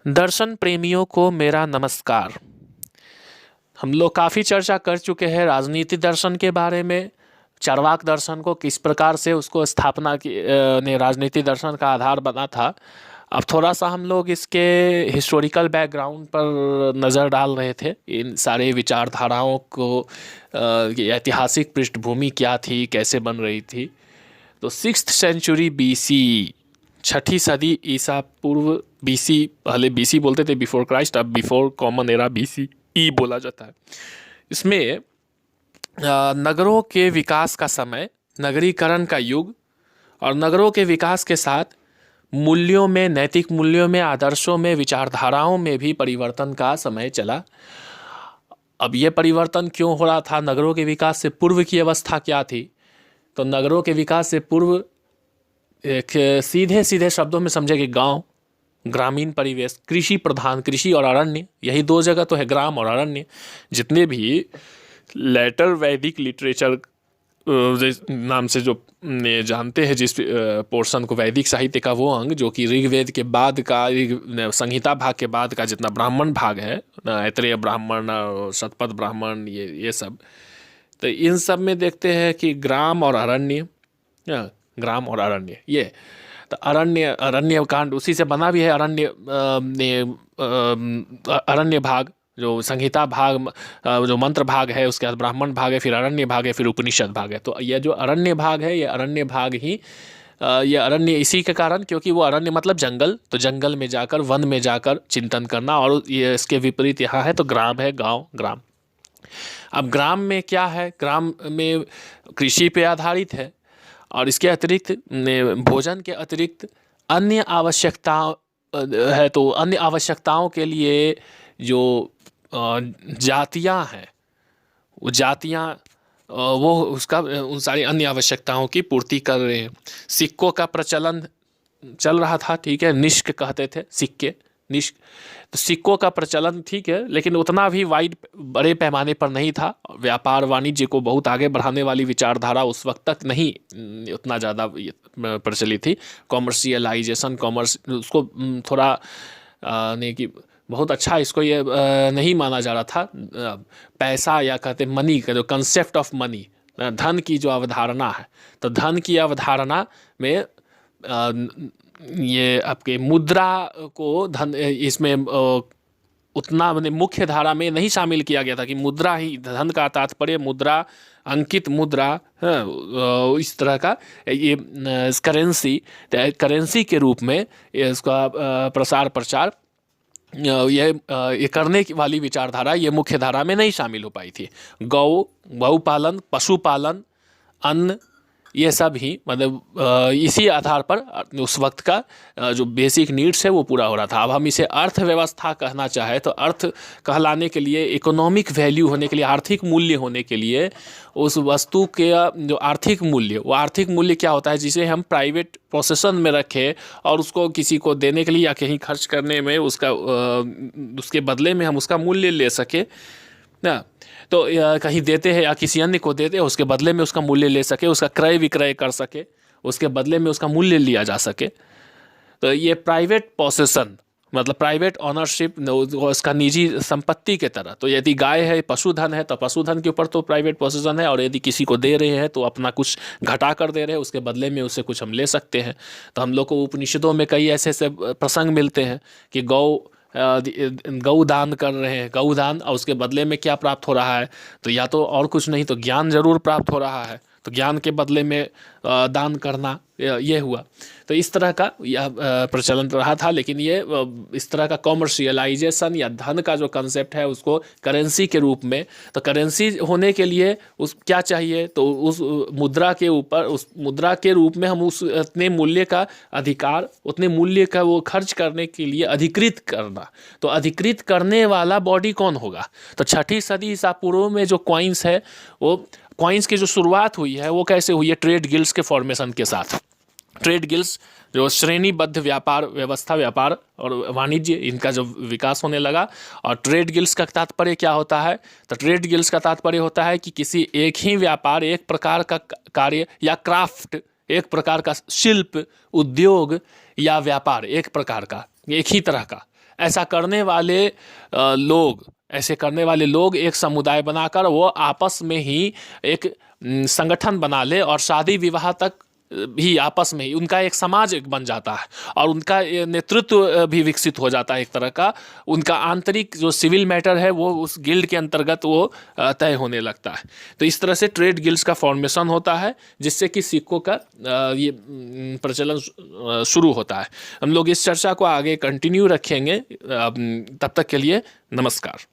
दर्शन प्रेमियों को मेरा नमस्कार। हम लोग काफ़ी चर्चा कर चुके हैं राजनीति दर्शन के बारे में। चार्वाक दर्शन को किस प्रकार से उसको स्थापना की ने राजनीति दर्शन का आधार बना था। अब थोड़ा सा हम लोग इसके हिस्टोरिकल बैकग्राउंड पर नज़र डाल रहे थे, इन सारे विचारधाराओं को ऐतिहासिक पृष्ठभूमि क्या थी, कैसे बन रही थी। तो 6th सेंचुरी BC, छठी सदी ईसा पूर्व, BC पहले BC बोलते थे, बिफोर क्राइस्ट, अब बिफोर कॉमन एरा BCE बोला जाता है। इसमें नगरों के विकास का समय, नगरीकरण का युग और नगरों के विकास के साथ मूल्यों में, नैतिक मूल्यों में, आदर्शों में, विचारधाराओं में भी परिवर्तन का समय चला। अब ये परिवर्तन क्यों हो रहा था, नगरों के विकास से पूर्व की अवस्था क्या थी? तो नगरों के विकास से पूर्व एक सीधे सीधे शब्दों में समझे कि गांव, ग्रामीण परिवेश, कृषि प्रधान, कृषि और अरण्य, यही दो जगह तो है, ग्राम और अरण्य। जितने भी लेटर वैदिक लिटरेचर नाम से जो जानते हैं, जिस पोर्शन को वैदिक साहित्य का, वो अंग जो कि ऋग्वेद के बाद का, संहिता भाग के बाद का जितना ब्राह्मण भाग है, ऐत्रेय ब्राह्मण, शतपथ ब्राह्मण, ये सब, तो इन सब में देखते हैं कि ग्राम और अरण्य, ग्राम और अरण्य, ये तो अरण्य कांड उसी से बना भी है। अरण्य भाग जो संहिता भाग, जो मंत्र भाग है, उसके बाद ब्राह्मण भाग है, फिर अरण्य भाग है, फिर उपनिषद भाग है। तो ये जो अरण्य भाग है, ये अरण्य भाग ही ये अरण्य इसी के कारण, क्योंकि वो अरण्य मतलब जंगल, तो जंगल में जाकर, वन में जाकर चिंतन करना। और ये इसके विपरीत यहाँ है तो ग्राम है, गांव, ग्राम। अब ग्राम में क्या है? ग्राम में कृषि पे आधारित है और इसके अतिरिक्त भोजन के अतिरिक्त अन्य आवश्यकताओं है। तो अन्य आवश्यकताओं के लिए जो जातियां हैं, वो जातियां वो उसका उन सारी अन्य आवश्यकताओं की पूर्ति कर रहे हैं। सिक्कों का प्रचलन चल रहा था, ठीक है, निष्क कहते थे, सिक्के, निष्क। तो सिक्कों का प्रचलन ठीक है, लेकिन उतना भी वाइड, बड़े पैमाने पर नहीं था। व्यापार वाणिज्य को बहुत आगे बढ़ाने वाली विचारधारा उस वक्त तक नहीं उतना ज़्यादा प्रचलित थी। कॉमर्शियलाइजेशन, कॉमर्स, उसको थोड़ा नहीं कि बहुत अच्छा, इसको ये नहीं माना जा रहा था। पैसा या कहते मनी का जो कंसेप्ट ऑफ मनी, धन की जो अवधारणा है, तो धन की अवधारणा में ये आपके मुद्रा को धन, इसमें उतना मुख्य धारा में नहीं शामिल किया गया था कि मुद्रा ही धन का तात्पर्य, मुद्रा, अंकित मुद्रा, इस तरह का ये करेंसी के रूप में इसका प्रसार प्रचार, ये करने की वाली विचारधारा ये मुख्य धारा में नहीं शामिल हो पाई थी। गौ पालन, पशुपालन, अन्न, ये सब ही मतलब इसी आधार पर उस वक्त का जो बेसिक नीड्स है वो पूरा हो रहा था। अब हम इसे अर्थव्यवस्था कहना चाहे तो अर्थ कहलाने के लिए, इकोनॉमिक वैल्यू होने के लिए, आर्थिक मूल्य होने के लिए, उस वस्तु के जो आर्थिक मूल्य, वो आर्थिक मूल्य क्या होता है जिसे हम प्राइवेट पोसेसन में रखें और उसको किसी को देने के लिए या कहीं खर्च करने में उसका उसके बदले में हम उसका मूल्य ले सके ना। तो कहीं देते हैं या किसी अन्य को देते हैं, उसके बदले में उसका मूल्य ले सके, उसका क्रय विक्रय कर सके, उसके बदले में उसका मूल्य लिया जा सके। तो ये प्राइवेट पोसेसन मतलब प्राइवेट ऑनरशिप, उसका निजी संपत्ति के तरह। तो यदि गाय है, पशुधन है, तो पशुधन के ऊपर तो प्राइवेट पोसेसन है, और यदि किसी को दे रहे हैं तो अपना कुछ घटा कर दे रहे हैं, उसके बदले में उससे कुछ हम ले सकते हैं। तो हम लोग को उपनिषदों में कई ऐसे ऐसे प्रसंग मिलते हैं कि गौदान कर रहे हैं, गौदान, और उसके बदले में क्या प्राप्त हो रहा है? तो या तो और कुछ नहीं तो ज्ञान जरूर प्राप्त हो रहा है, तो ज्ञान के बदले में दान करना, ये हुआ। तो इस तरह का यह प्रचलन रहा था। लेकिन ये इस तरह का कॉमर्शियलाइजेशन या धन का जो कंसेप्ट है उसको करेंसी के रूप में, तो करेंसी होने के लिए उस क्या चाहिए, तो उस मुद्रा के ऊपर, उस मुद्रा के रूप में हम उस उतने मूल्य का अधिकार, उतने मूल्य का वो खर्च करने के लिए अधिकृत करना। तो अधिकृत करने वाला बॉडी कौन होगा? तो छठी सदी ईसा पूर्व में जो कॉइन्स है, वो कॉइन्स की जो शुरुआत हुई है वो कैसे हुई है? ट्रेड गिल्ड्स के फॉर्मेशन के साथ। ट्रेड गिल्ड्स जो श्रेणीबद्ध व्यापार व्यवस्था, व्यापार और वाणिज्य, इनका जो विकास होने लगा। और ट्रेड गिल्ड्स का तात्पर्य क्या होता है? तो ट्रेड गिल्ड्स का तात्पर्य होता है कि किसी एक ही व्यापार, एक प्रकार का कार्य या क्राफ्ट, एक प्रकार का शिल्प, उद्योग या व्यापार, एक प्रकार का, एक ही तरह का, ऐसा करने वाले लोग एक समुदाय बनाकर वो आपस में ही एक संगठन बना ले और शादी विवाह तक भी आपस में ही उनका एक समाज एक बन जाता है और उनका ये नेतृत्व भी विकसित हो जाता है एक तरह का। उनका आंतरिक जो सिविल मैटर है वो उस गिल्ड के अंतर्गत वो तय होने लगता है। तो इस तरह से ट्रेड गिल्ड्स का फॉर्मेशन होता है जिससे कि सिक्कों का ये प्रचलन शुरू होता है। हम लोग इस चर्चा को आगे कंटिन्यू रखेंगे। तब तक के लिए नमस्कार।